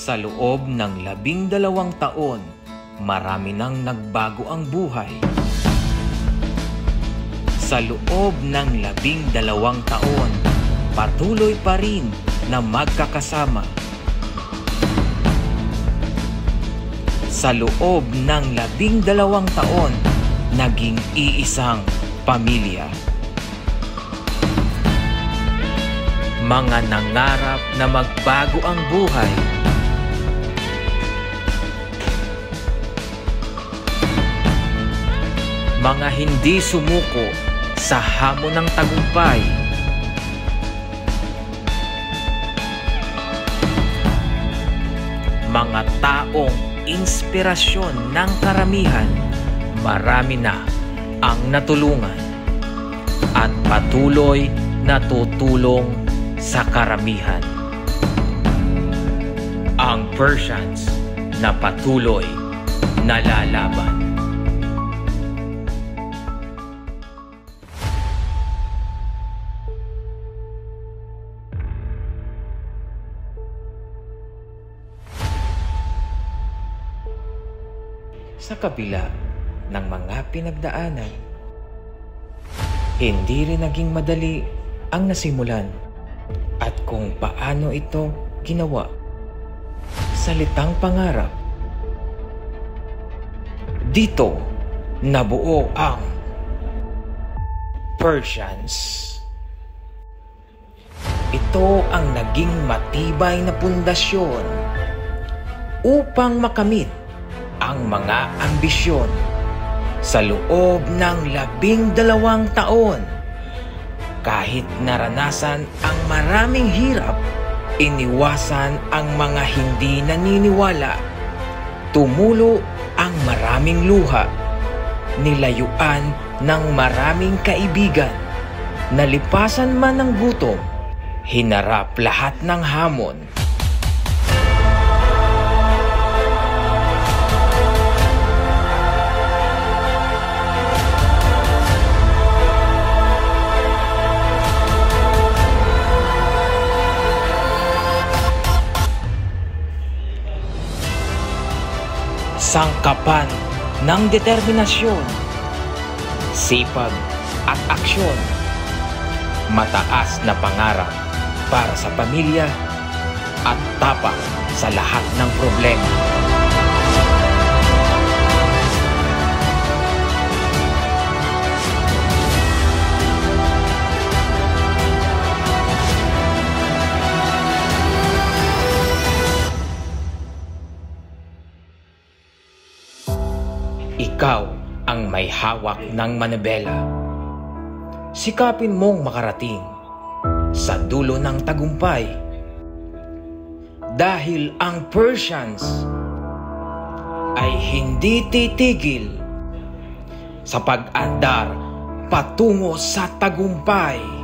Sa loob ng 12 taon, marami nang nagbago ang buhay. Sa loob ng 12 taon, patuloy pa rin na magkakasama. Sa loob ng 12 taon, naging iisang pamilya. Mga nangarap na magbago ang buhay. Mga hindi sumuko sa hamon ng tagumpay. Mga taong inspirasyon ng karamihan, marami na ang natulungan at patuloy na tutulong sa karamihan. Ang Persians na patuloy na lalaban. Sa kabila ng mga pinagdaanan, hindi rin naging madali ang nasimulan at kung paano ito ginawa. Salitang pangarap. Dito nabuo ang Persians. Ito ang naging matibay na pundasyon upang makamit ang mga ambisyon. Sa loob ng 12 taon, kahit naranasan ang maraming hirap, iniwasan ang mga hindi naniniwala, tumulo ang maraming luha, nilayuan ng maraming kaibigan, nalipasan man ng gutom, hinarap lahat ng hamon. Sangkapan ng determinasyon, sipag at aksyon, mataas na pangarap para sa pamilya at tapang sa lahat ng problema. Ikaw ang may hawak ng manibela. Sikapin mong makarating sa dulo ng tagumpay. Dahil ang Persians ay hindi titigil sa pag-andar patungo sa tagumpay.